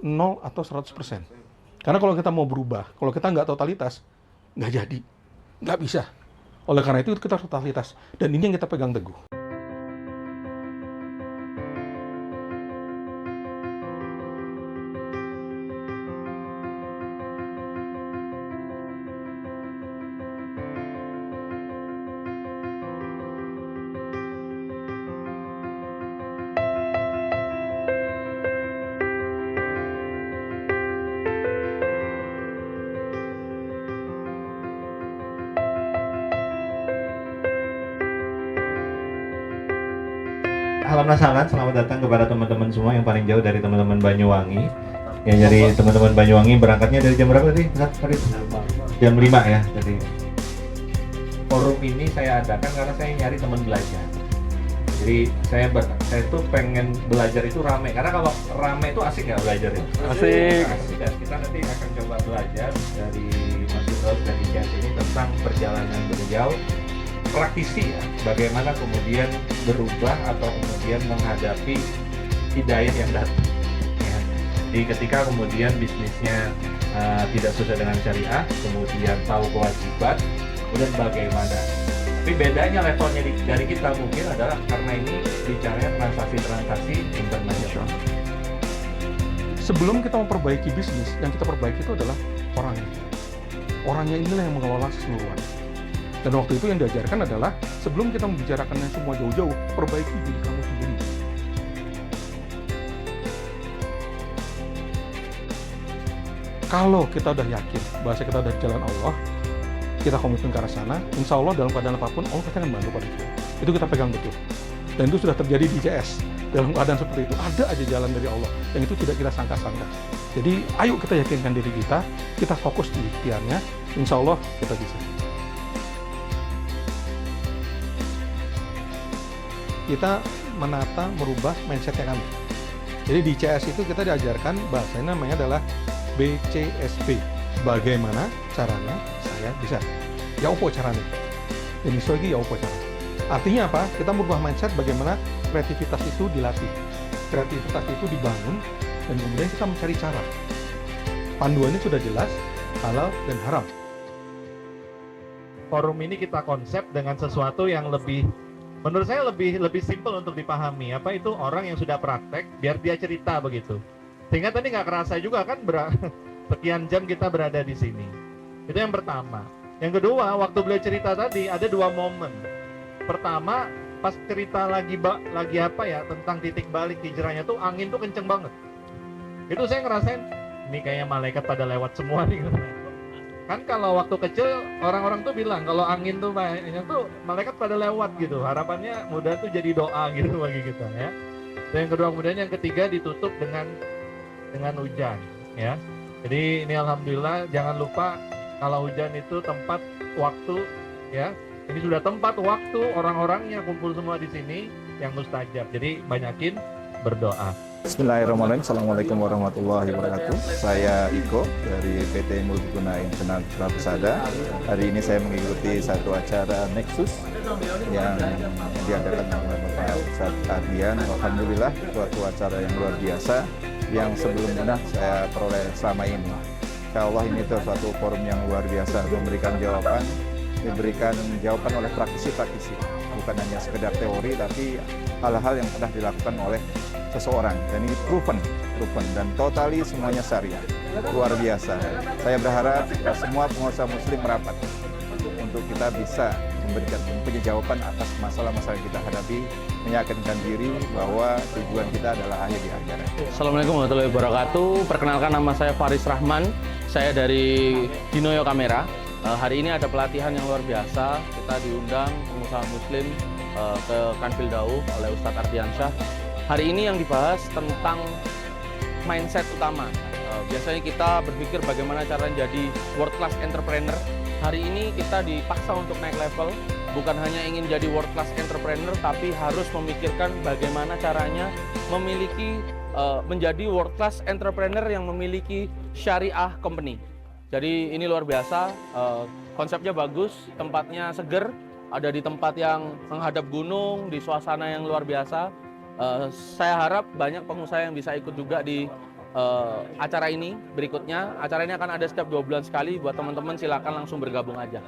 0 atau 100%. Karena kalau kita mau berubah, kalau kita nggak totalitas, nggak jadi, nggak bisa. Oleh karena itu kita harus totalitas, dan ini yang kita pegang teguh. Salam nasalan, selamat datang kepada teman-teman semua yang paling jauh dari teman-teman Banyuwangi. Ya, jadi teman-teman Banyuwangi berangkatnya dari jam berapa tadi? Jam 5 ya. Jadi forum ini saya adakan karena saya nyari teman belajar. Jadi saya tuh pengen belajar itu rame, karena kalau rame itu asik ya belajar ya. Asik. Dan kita nanti akan coba belajar dari Mas Yusuf dan Ijan ini tentang perjalanan beliau praktisi ya, bagaimana kemudian berubah atau kemudian menghadapi hidayah yang datang ya. Jadi ketika kemudian bisnisnya tidak sesuai dengan syariah, kemudian tahu kewajiban, kemudian bagaimana. Tapi bedanya levelnya dari kita mungkin adalah karena ini bicaranya transaksi-transaksi internasional. Sebelum kita memperbaiki bisnis, yang kita perbaiki itu adalah orangnya. Orangnya inilah yang mengelola keseluruhan. Dan waktu itu yang diajarkan adalah sebelum kita membicarakannya semua jauh-jauh, perbaiki diri kamu sendiri. Kalau kita udah yakin bahwa kita udah di jalan Allah, kita komitmen ke arah sana, insya Allah dalam keadaan apapun Allah pasti akan bantu pada kita. Itu kita pegang betul. Dan itu sudah terjadi di CS. Dalam keadaan seperti itu ada aja jalan dari Allah yang itu tidak kita sangka-sangka. Jadi ayo kita yakinkan diri kita fokus di ikhtiarnya, insya Allah kita bisa. Kita menata, merubah mindsetnya kami. Jadi di CS itu kita diajarkan bahasanya namanya adalah BCSP. Bagaimana caranya saya bisa? Ya apa caranya? Ini lagi ya apa caranya? Artinya apa? Kita merubah mindset bagaimana kreativitas itu dilatih. Kreativitas itu dibangun dan kemudian kita mencari cara. Panduannya sudah jelas, halal dan haram. Forum ini kita konsep dengan sesuatu yang lebih, menurut saya lebih simpel untuk dipahami. Apa itu orang yang sudah praktek, biar dia cerita begitu. Sehingga tadi nggak kerasa juga kan sekian jam kita berada di sini. Itu yang pertama. Yang kedua, waktu beliau cerita tadi ada dua momen. Pertama, pas cerita lagi apa ya tentang titik balik hijrahnya tuh angin tuh kenceng banget. Itu saya ngerasain ini kayaknya malaikat pada lewat semua nih. Kan kalau waktu kecil orang-orang tuh bilang kalau angin tuh banyak tuh malaikat pada lewat gitu. Harapannya mudah tuh jadi doa gitu bagi kita ya. Dan yang kedua kemudian yang ketiga ditutup dengan hujan ya. Jadi ini alhamdulillah jangan lupa kalau hujan itu tempat waktu ya. Ini sudah tempat waktu orang-orangnya kumpul semua di sini yang mustajab. Jadi banyakin berdoa. Bismillahirrahmanirrahim. Assalamualaikum warahmatullahi wabarakatuh. Saya Iko dari PT Multiguna Internal Prabesada. Hari ini saya mengikuti satu acara Nexus yang diadakan oleh Bapak Ustadz Ardian. Alhamdulillah suatu acara yang luar biasa yang sebelumnya saya peroleh selama ini. Insya Allah ini itu suatu forum yang luar biasa, diberikan jawaban oleh praktisi-praktisi, bukan hanya sekedar teori tapi hal-hal yang pernah dilakukan oleh seseorang, dan ini proven dan totally semuanya syariah, luar biasa. Saya berharap semua pengusaha muslim merapat untuk kita bisa mempunyai jawaban atas masalah-masalah yang kita hadapi, meyakinkan diri bahwa tujuan kita adalah akhir di akhirat. Assalamualaikum warahmatullahi wabarakatuh. Perkenalkan, nama saya Faris Rahman. Saya dari Dinoyo Kamera. Hari ini ada pelatihan yang luar biasa. Kita diundang pengusaha muslim ke Kanfil Dauh oleh Ustadz Ardiansyah. Hari ini yang dibahas tentang mindset utama. Biasanya kita berpikir bagaimana cara jadi world class entrepreneur. Hari ini kita dipaksa untuk naik level, bukan hanya ingin jadi world class entrepreneur, tapi harus memikirkan bagaimana caranya menjadi world class entrepreneur yang memiliki syariah company. Jadi ini luar biasa, konsepnya bagus, tempatnya seger, ada di tempat yang menghadap gunung, di suasana yang luar biasa. Saya harap banyak pengusaha yang bisa ikut juga di acara ini berikutnya. Acara ini akan ada setiap 2 bulan sekali. Buat teman-teman silakan langsung bergabung aja.